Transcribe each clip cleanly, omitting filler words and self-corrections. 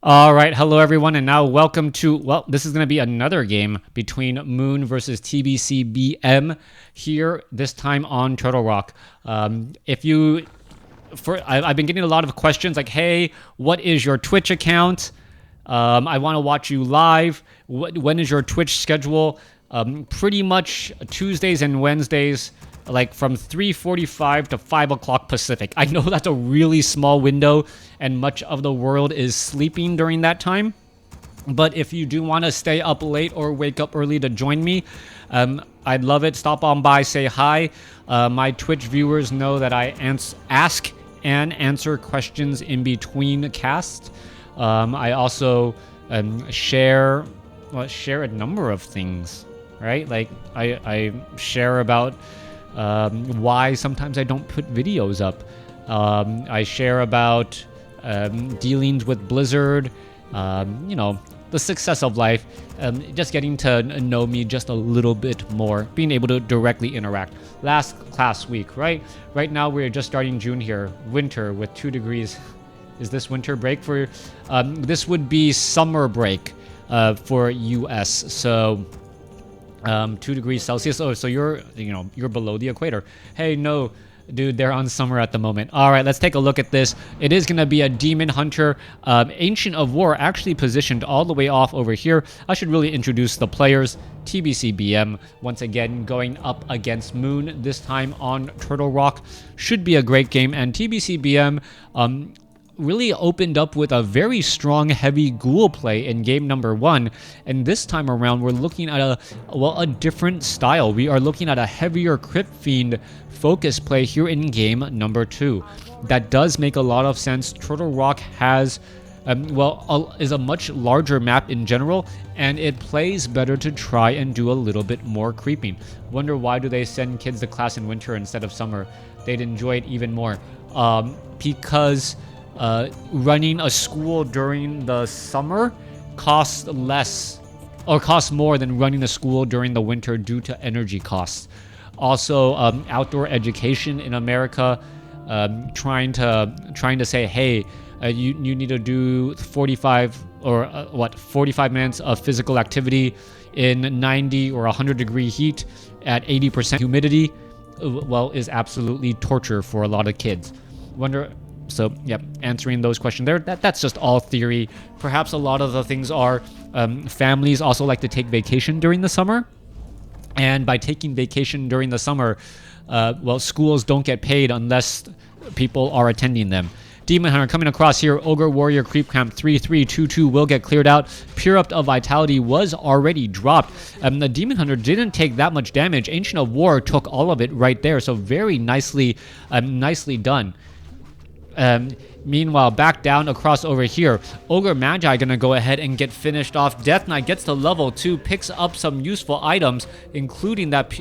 All right, hello everyone, and now welcome to, well, this is going to be another game between Moon versus TBCBM here, this time on Turtle Rock. I've been getting a lot of questions like, hey, what is your Twitch account? I want to watch you live. When is your Twitch schedule? Pretty much Tuesdays and Wednesdays, like from 3:45 to 5 o'clock Pacific. I know that's a really small window and much of the world is sleeping during that time. But if you do want to stay up late or wake up early to join me, I'd love it. Stop on by, say hi. My Twitch viewers know that I ask and answer questions in between casts. I also share a number of things, right? Like I share about why sometimes I don't put videos up. I share about dealings with Blizzard, the success of life, just getting to know me just a little bit more, being able to directly interact. Last class week, right? Right now we're just starting June here, winter with 2 degrees. Is this winter break for? This would be summer break for US. So 2 degrees Celsius. Oh, so you're below the equator. Hey, no, dude, they're on summer at the moment. All right, let's take a look at this. It is going to be a Demon Hunter. Ancient of War actually positioned all the way off over here. I should really introduce the players. TBCBM, once again, going up against Moon, this time on Turtle Rock. Should be a great game. And TBCBM really opened up with a very strong heavy ghoul play in game number 1, and this time around we're looking at a different style. We are looking at a heavier Crypt Fiend focus play here in game number 2. That does make a lot of sense. Turtle Rock has is a much larger map in general, and it plays better to try and do a little bit more creeping. Wonder why do they send kids to class in winter instead of summer? They'd enjoy it even more. Because running a school during the summer costs less or costs more than running a school during the winter due to energy costs. Also, outdoor education in America, trying to say, hey, you need to do 45 minutes of physical activity in 90 or 100 degree heat at 80% humidity, is absolutely torture for a lot of kids. So, yep, answering those questions there. That's just all theory. Perhaps a lot of the things are families also like to take vacation during the summer. And by taking vacation during the summer, schools don't get paid unless people are attending them. Demon Hunter coming across here. Ogre Warrior Creep Camp 3322 will get cleared out. Pure of Vitality was already dropped. The Demon Hunter didn't take that much damage. Ancient of War took all of it right there. So very nicely done. Meanwhile, back down across over here, Ogre Magi gonna go ahead and get finished off. Death Knight gets to level 2, picks up some useful items, including that,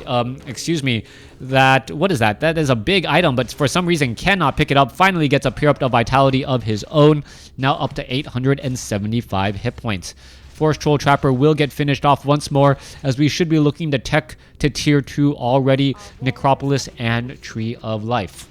what is that? That is a big item, but for some reason cannot pick it up. Finally gets a Pure Up of Vitality of his own, now up to 875 hit points. Force Troll Trapper will get finished off once more, as we should be looking to tech to tier 2 already. Necropolis and Tree of Life.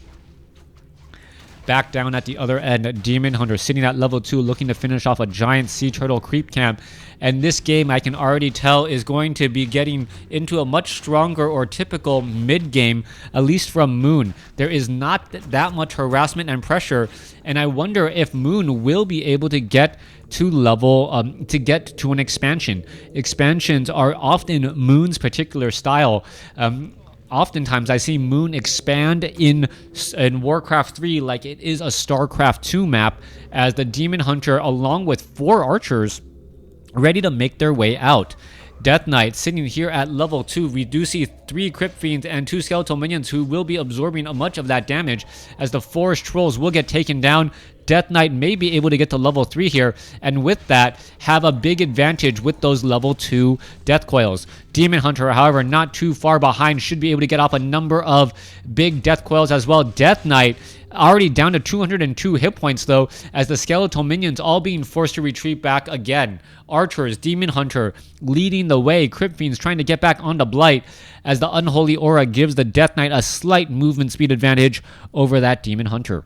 Back down at the other end, Demon Hunter sitting at level 2 looking to finish off a giant sea turtle creep camp. And this game, I can already tell, is going to be getting into a much stronger or typical mid game, at least from Moon. There is not that much harassment and pressure, and I wonder if Moon will be able to get to an expansion. Expansions are often Moon's particular style. Oftentimes, I see Moon expand in WarCraft 3 like it is a StarCraft 2 map, as the Demon Hunter, along with 4 archers, ready to make their way out. Death Knight sitting here at level 2. We do see 3 Crypt Fiends and 2 Skeletal Minions who will be absorbing much of that damage, as the Forest Trolls will get taken down. Death Knight may be able to get to level 3 here, and with that, have a big advantage with those level 2 Death Coils. Demon Hunter, however, not too far behind, should be able to get off a number of big Death Coils as well. Death Knight already down to 202 hit points, though, as the Skeletal Minions all being forced to retreat back again. Archers, Demon Hunter leading the way. Crypt Fiends trying to get back onto Blight, as the Unholy Aura gives the Death Knight a slight movement speed advantage over that Demon Hunter.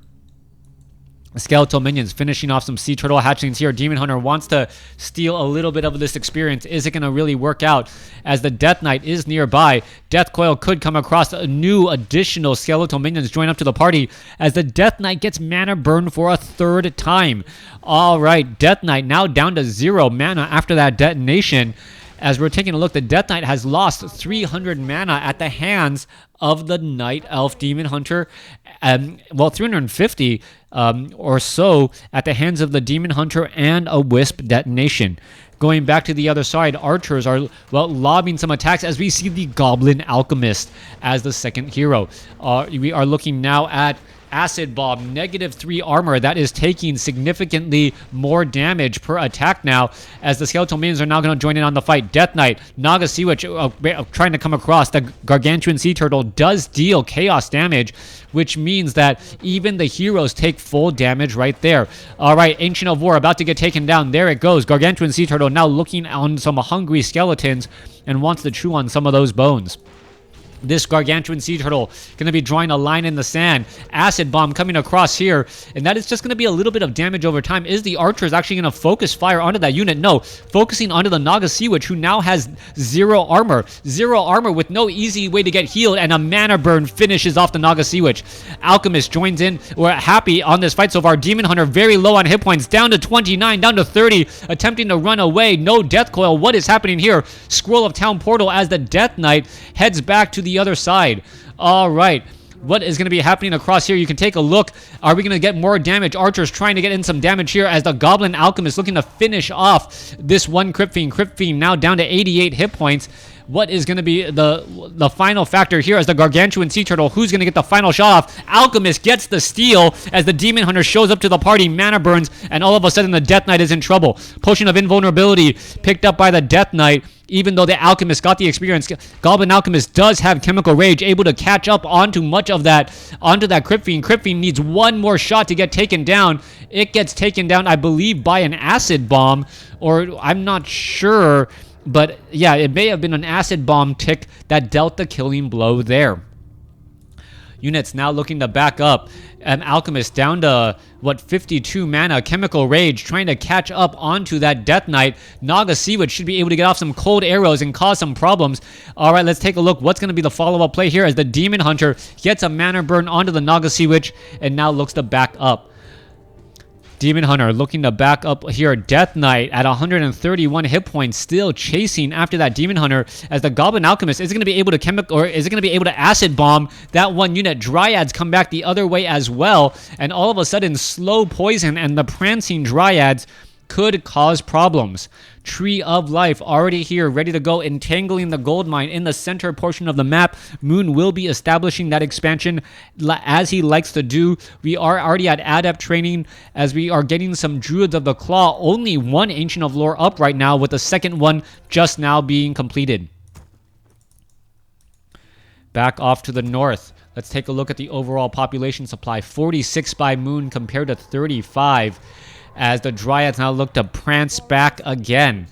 Skeletal minions finishing off some sea turtle hatchlings here. Demon Hunter wants to steal a little bit of this experience. Is it going to really work out? As the Death Knight is nearby, Death Coil could come across a new additional skeletal minions join up to the party as the Death Knight gets mana burn for a third time. All right, Death Knight now down to 0 mana after that detonation. As we're taking a look, the Death Knight has lost 300 mana at the hands of the Night Elf Demon Hunter. 350 or so at the hands of the Demon Hunter and a Wisp detonation. Going back to the other side, archers are, lobbing some attacks as we see the Goblin Alchemist as the second hero. We are looking now at Acid Bomb, -3 armor. That is taking significantly more damage per attack now, as the skeletal minions are now going to join in on the fight. Death Knight, Naga Sea Witch trying to come across. The Gargantuan Sea Turtle does deal chaos damage, which means that even the heroes take full damage right there. All right, Ancient of War about to get taken down. There it goes. Gargantuan Sea Turtle now looking on some hungry skeletons and wants to chew on some of those bones. This Gargantuan Sea Turtle going to be drawing a line in the sand. Acid Bomb coming across here, and that is just going to be a little bit of damage over time. Is the archers actually going to focus fire onto that unit? No, focusing onto the Naga Sea Witch, who now has 0 armor. 0 armor with no easy way to get healed, and a mana burn finishes off the Naga Sea Witch. Alchemist joins in. We're happy on this fight so far. Demon Hunter very low on hit points, down to 29, down to 30, attempting to run away. No Death Coil. What is happening here? Scroll of Town Portal as the Death Knight heads back to the other side. All right, what is going to be happening across here? You can take a look. Are we going to get more damage? Archers trying to get in some damage here as the Goblin Alchemist looking to finish off this one Crypt Fiend. Crypt Fiend now down to 88 hit points. What is going to be the final factor here as the Gargantuan Sea Turtle? Who's going to get the final shot off? Alchemist gets the steal as the Demon Hunter shows up to the party. Mana burns, and all of a sudden the Death Knight is in trouble. Potion of Invulnerability picked up by the Death Knight. Even though the Alchemist got the experience, Goblin Alchemist does have Chemical Rage, able to catch up onto much of that, onto that Crypt Fiend. Crypt Fiend needs one more shot to get taken down. It gets taken down, I believe, by an Acid Bomb, or I'm not sure. But yeah, it may have been an Acid Bomb tick that dealt the killing blow there. Units now looking to back up. Alchemist down to, 52 mana. Chemical Rage trying to catch up onto that Death Knight. Naga Sea Witch should be able to get off some cold arrows and cause some problems. All right, let's take a look. What's going to be the follow-up play here as the Demon Hunter gets a mana burn onto the Naga Sea Witch and now looks to back up. Demon Hunter looking to back up here. Death Knight at 131 hit points, still chasing after that Demon Hunter as the Goblin Alchemist is going to be able to Acid Bomb that one unit. Dryads come back the other way as well, and all of a sudden Slow Poison and the Prancing Dryads could cause problems. Tree of Life already here, ready to go, entangling the gold mine in the center portion of the map. Moon will be establishing that expansion as he likes to do. We are already at Adept training as we are getting some Druids of the Claw. Only one Ancient of Lore up right now, with the second one just now being completed. Back off to the north. Let's take a look at the overall population supply. 46 by Moon compared to 35. As the Dryads now look to prance back again.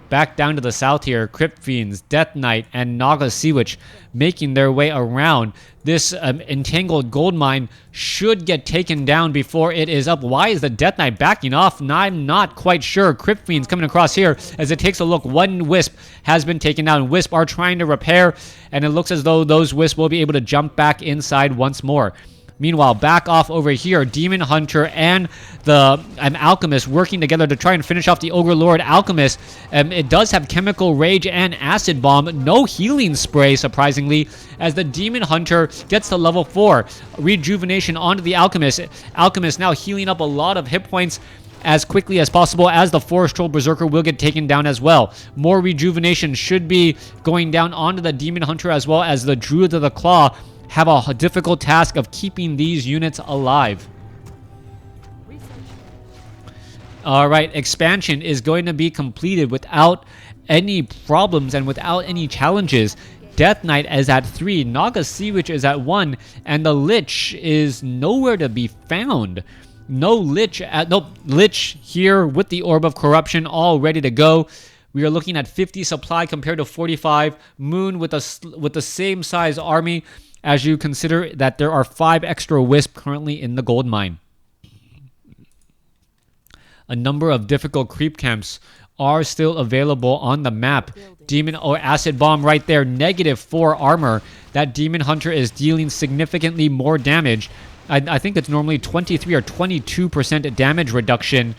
Back down to the south here, Crypt Fiends, Death Knight, and Naga Sea Witch making their way around. This entangled gold mine should get taken down before it is up. Why is the Death Knight backing off? I'm not quite sure. Crypt Fiends coming across here as it takes a look. One Wisp has been taken down. Wisp are trying to repair, and it looks as though those Wisps will be able to jump back inside once more. Meanwhile, back off over here, Demon Hunter and the Alchemist working together to try and finish off the Ogre Lord Alchemist. It does have Chemical Rage and Acid Bomb. No Healing Spray, surprisingly, as the Demon Hunter gets to level 4. Rejuvenation onto the Alchemist. Alchemist now healing up a lot of hit points as quickly as possible, as the Forest Troll Berserker will get taken down as well. More rejuvenation should be going down onto the Demon Hunter, as well as the Druids of the Claw have a difficult task of keeping these units alive. All right, expansion is going to be completed without any problems and without any challenges. Death Knight is at 3, Naga Sea Witch is at 1, and the Lich is nowhere to be found. No Lich here with the Orb of Corruption all ready to go. We are looking at 50 supply compared to 45. Moon with the same size army, as you consider that there are 5 extra Wisp currently in the gold mine. A number of difficult creep camps are still available on the map. Demon or Acid Bomb right there, -4 armor. That Demon Hunter is dealing significantly more damage. I think it's normally 23 or 22% damage reduction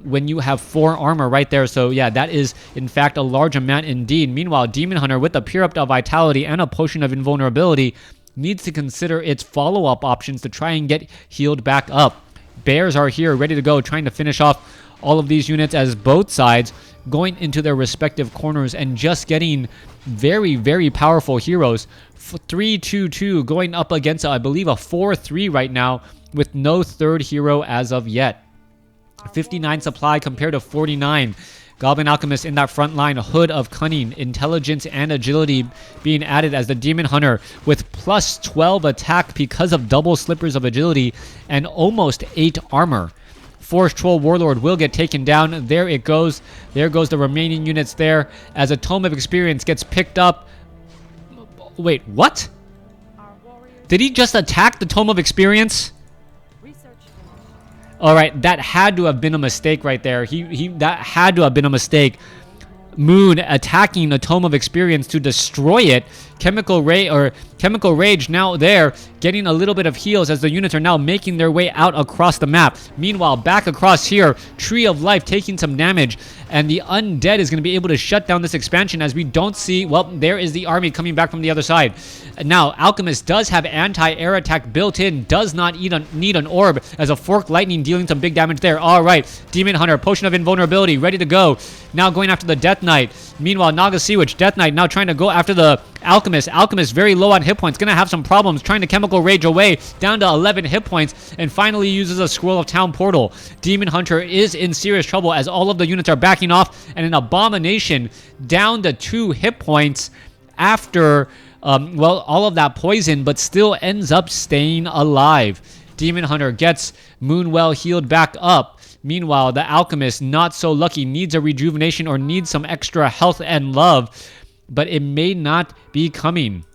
when you have 4 armor right there. So yeah, that is in fact a large amount indeed. Meanwhile, Demon Hunter with a Pure Up of Vitality and a Potion of Invulnerability needs to consider its follow-up options to try and get healed back up. Bears are here ready to go, trying to finish off all of these units as both sides going into their respective corners and just getting very, very powerful heroes. 3-2-2 going up against, I believe, a 4-3 right now with no third hero as of yet. 59 supply compared to 49. Goblin Alchemist in that front line, Hood of Cunning, Intelligence, and Agility being added as the Demon Hunter with plus 12 attack because of double slippers of Agility and almost 8 armor. Force Troll Warlord will get taken down. There it goes. There goes the remaining units there as a Tome of Experience gets picked up. Wait, what? Did he just attack the Tome of Experience? All right, that had to have been a mistake right there. That had to have been a mistake. Moon attacking the Tome of Experience to destroy it. Chemical Rage now there, getting a little bit of heals as the units are now making their way out across the map. Meanwhile, back across here, Tree of Life taking some damage, and the Undead is going to be able to shut down this expansion as we don't see, well, there is the army coming back from the other side. Now, Alchemist does have anti-air attack built in, does not need an orb as a Forked Lightning dealing some big damage there. All right, Demon Hunter, Potion of Invulnerability, ready to go. Now going after the Death Knight. Meanwhile, Naga Sea Witch, Death Knight now trying to go after the Alchemist. Alchemist very low on hit points, gonna have some problems trying to Chemical Rage away, down to 11 hit points, and finally uses a Scroll of Town Portal. Demon Hunter is in serious trouble as all of the units are backing off, and an Abomination down to 2 hit points after, well, all of that poison, but still ends up staying alive. Demon Hunter gets Moonwell healed back up. Meanwhile, the Alchemist, not so lucky, needs a rejuvenation or needs some extra health and love, but it may not be coming.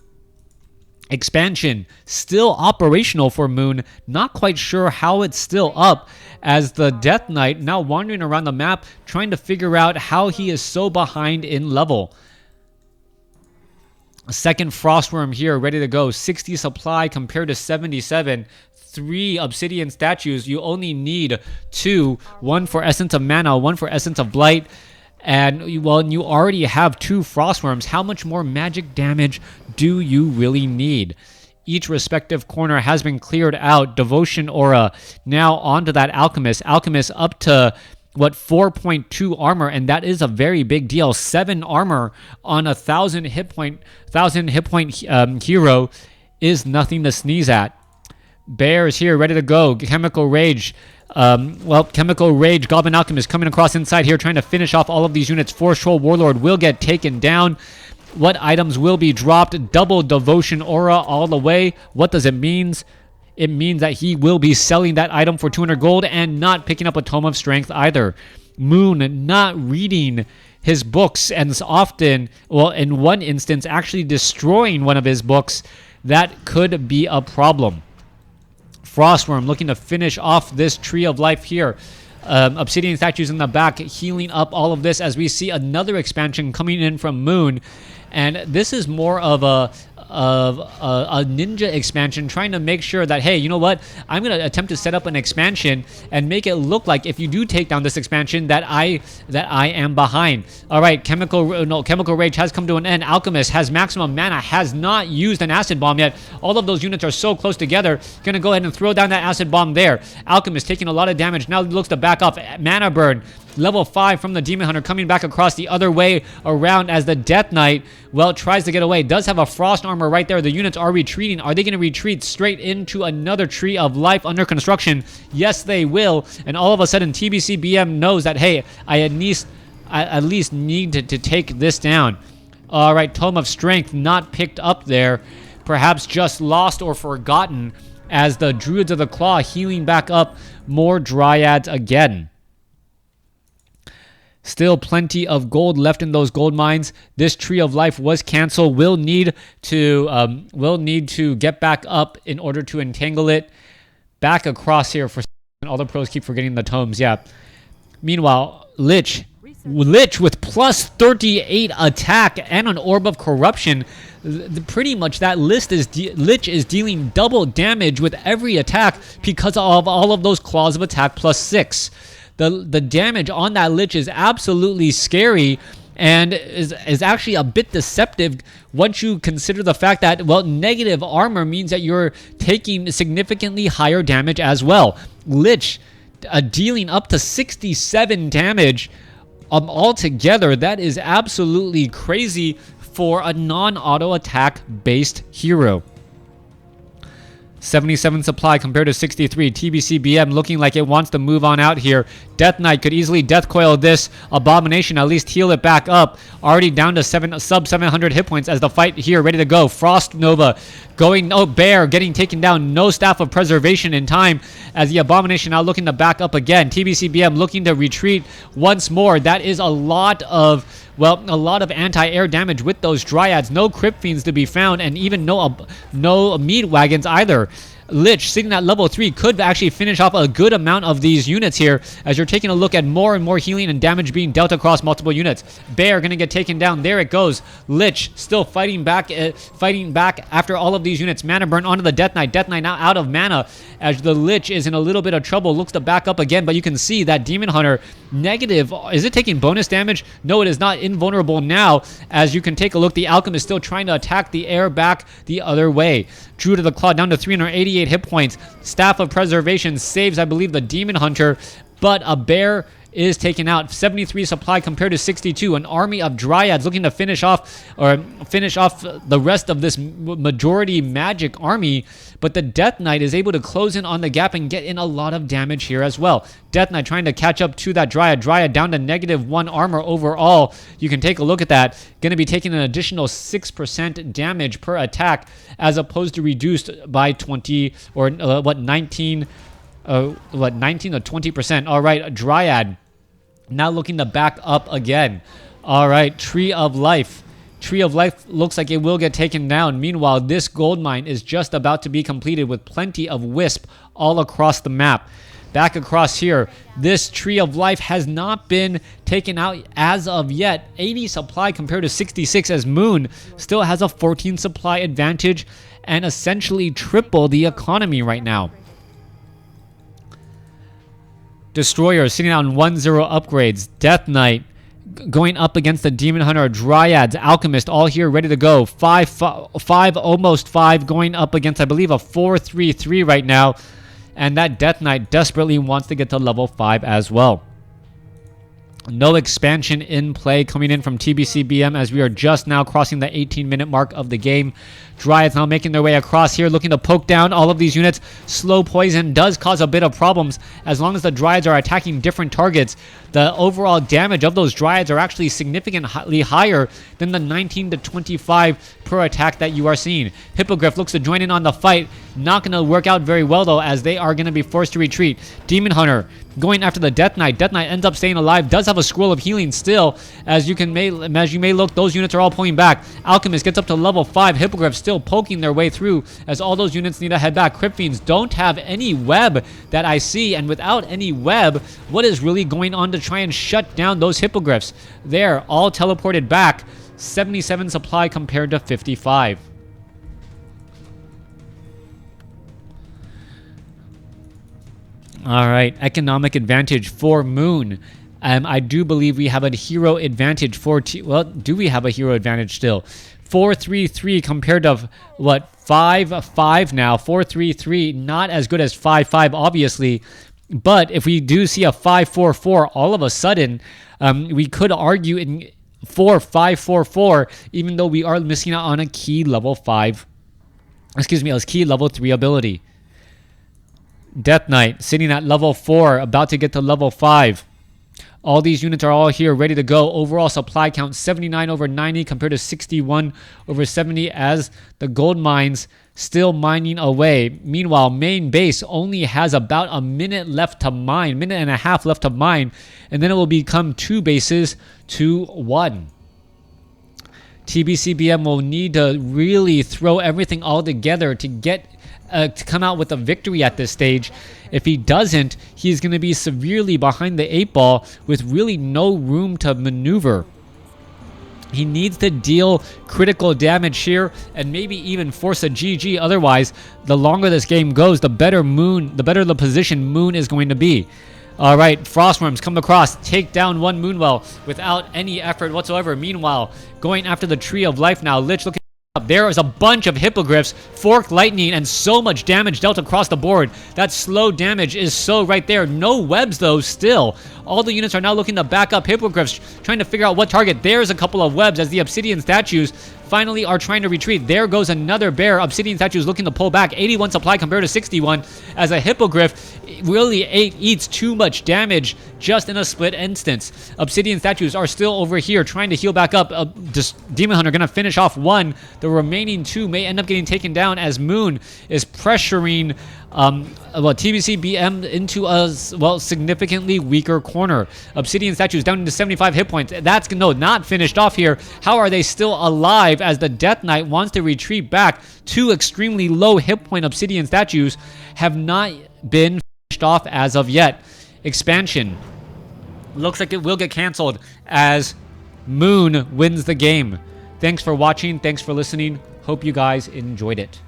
Expansion still operational for Moon, not quite sure how it's still up as the Death Knight now wandering around the map trying to figure out how he is so behind in level. A second Frostworm here ready to go, 60 supply compared to 77. 3 obsidian statues. You only need 2, one for Essence of Mana, one for Essence of Blight, and well, you already have 2 Frostworms. How much more magic damage do you really need? Each respective corner has been cleared out. Devotion Aura now onto that Alchemist. Alchemist up to what, 4.2 armor, and that is a very big deal. 7 armor on a 1,000 hit point hero is nothing to sneeze at. Bears here ready to go. Chemical Rage. Chemical Rage, Goblin Alchemist coming across inside here trying to finish off all of these units. Force Troll Warlord will get taken down. What items will be dropped? Double Devotion Aura all the way. What does it mean? It means that he will be selling that item for 200 gold and not picking up a Tome of Strength either. Moon not reading his books and often, well, in one instance, actually destroying one of his books. That could be a problem. Frostworm looking to finish off this Tree of Life here. Obsidian statues in the back healing up all of this as we see another expansion coming in from Moon. And this is more of a ninja expansion, trying to make sure that, hey, you know what, I'm going to attempt to set up an expansion and make it look like if you do take down this expansion that I am behind. All right, Chemical Rage has come to an end. Alchemist has maximum mana, has not used an Acid Bomb yet. All of those units are so close together. Gonna go ahead and throw down that Acid Bomb there. Alchemist taking a lot of damage, now looks to back off. Mana Burn, level 5 from the Demon Hunter coming back across the other way around as the Death Knight, well, tries to get away. Does have a Frost Armor right there. The units are retreating. Are they going to retreat straight into another Tree of Life under construction? Yes, they will. And all of a sudden, TBCBM knows that, hey, I at least need to take this down. All right, Tome of Strength not picked up there. Perhaps just lost or forgotten as the Druids of the Claw healing back up more Dryads again. Still plenty of gold left in those gold mines. This Tree of Life was canceled. We'll need to get back up in order to entangle it back across here. For all the pros keep forgetting the tomes. Yeah, Meanwhile, Lich with plus 38 attack and an Orb of Corruption. Pretty much that Lich is dealing double damage with every attack because of all of those claws of attack plus 6. The damage on that Lich is absolutely scary and is actually a bit deceptive once you consider the fact that, well, negative armor means that you're taking significantly higher damage as well. Lich dealing up to 67 damage altogether. That is absolutely crazy for a non-auto attack based hero. 77 supply compared to 63. TBCBM looking like it wants to move on out here. Death Knight could easily death coil this. Abomination at least heal it back up. Already down to sub 700 hit points as the fight here ready to go. Frost Nova going, oh, Bear getting taken down. No Staff of Preservation in time as the Abomination now looking to back up again. TBCBM looking to retreat once more. That is a lot of anti-air damage with those Dryads. No Crypt Fiends to be found, and even no Meat Wagons either. Lich sitting at level 3 could actually finish off a good amount of these units here as you're taking a look at more and more healing and damage being dealt across multiple units. Bear gonna get taken down. There it goes. Lich still fighting back after all of these units. Mana burn onto the Death Knight. Death Knight now out of mana as the Lich is in a little bit of trouble. Looks to back up again, but you can see that Demon Hunter negative. Is it taking bonus damage? No, it is not. Invulnerable now as you can take a look. The Alchemist still trying to attack the air back the other way. Drew to the Claw down to 388 hit points. Staff of Preservation saves, I believe, the Demon Hunter, but a Bear is taken out. 73 supply compared to 62. An army of Dryads looking to finish off the rest of this majority magic army, but the Death Knight is able to close in on the gap and get in a lot of damage here as well. Death Knight trying to catch up to that Dryad. Dryad down to -1 armor overall. You can take a look at that. Going to be taking an additional 6% damage per attack as opposed to reduced by 20 or 19 to 20%. All right, Dryad now looking to back up again. All right, Tree of Life. Tree of Life looks like it will get taken down. Meanwhile, this gold mine is just about to be completed with plenty of Wisp all across the map. Back across here, this Tree of Life has not been taken out as of yet. 80 supply compared to 66 as Moon still has a 14 supply advantage and essentially triple the economy right now. Destroyer sitting on 1-0 upgrades. Death Knight going up against the Demon Hunter. Dryads, Alchemist, all here ready to go. 5, almost 5, going up against, I believe, a 4-3-3 right now. And that Death Knight desperately wants to get to level 5 as well. No expansion in play coming in from TBCBM as we are just now crossing the 18-minute mark of the game. Dryads now making their way across here, looking to poke down all of these units. Slow poison does cause a bit of problems as long as the Dryads are attacking different targets. The overall damage of those Dryads are actually significantly higher than the 19 to 25 per attack that you are seeing. Hippogriff looks to join in on the fight. Not going to work out very well, though, as they are going to be forced to retreat. Demon Hunter going after the Death Knight. Death Knight ends up staying alive. Does have a Scroll of Healing still. As you may look, those units are all pulling back. Alchemist gets up to level 5. Hippogriff still poking their way through as all those units need to head back. Crypt Fiends don't have any web that I see, and without any web, what is really going on to try and shut down those Hippogriffs? They're all teleported back. 77 supply compared to 55. All right, economic advantage for Moon. I do believe we have a hero advantage for well, do we have a hero advantage still? 4-3-3 compared to what, 5-5 now. 4-3-3, not as good as 5-5 obviously, but if we do see a 5-4-4 all of a sudden, we could argue in 4-5-4-4, even though we are missing out on a key level 5, excuse me, a key level 3 ability. Death Knight sitting at level 4, about to get to level 5. All these units are all here ready to go. Overall supply count 79 over 90 compared to 61 over 70 as the gold mines still mining away. Meanwhile, main base only has about a minute left to mine, minute and a half left to mine, and then it will become 2 bases to 1. TBCBM will need to really throw everything all together to get to come out with a victory at this stage. If he doesn't, he's going to be severely behind the 8-ball with really no room to maneuver. He needs to deal critical damage here and maybe even force a GG. Otherwise, the longer this game goes, the better the position Moon is going to be. All right, Frostworms come across, take down one Moonwell without any effort whatsoever. Meanwhile, going after the Tree of Life now. Lich looking up. There is a bunch of Hippogriffs, Forked Lightning, and so much damage dealt across the board. That slow damage is so right there. No webs, though, still. All the units are now looking to back up Hippogriffs, trying to figure out what target. There's a couple of webs as the Obsidian statues finally are trying to retreat. There goes another bear. Obsidian statues looking to pull back. 81 supply compared to 61 as a Hippogriff really eats too much damage just in a split instance. Obsidian statues are still over here trying to heal back up. Demon Hunter going to finish off one. The remaining two may end up getting taken down as Moon is pressuring TBCBM into a significantly weaker corner. Obsidian statues down into 75 hit points. That's not finished off here. How are they still alive as the Death Knight wants to retreat back? Two extremely low hit point Obsidian statues have not been finished off as of yet. Expansion looks like it will get canceled as Moon wins the game. Thanks for watching. Thanks for listening. Hope you guys enjoyed it.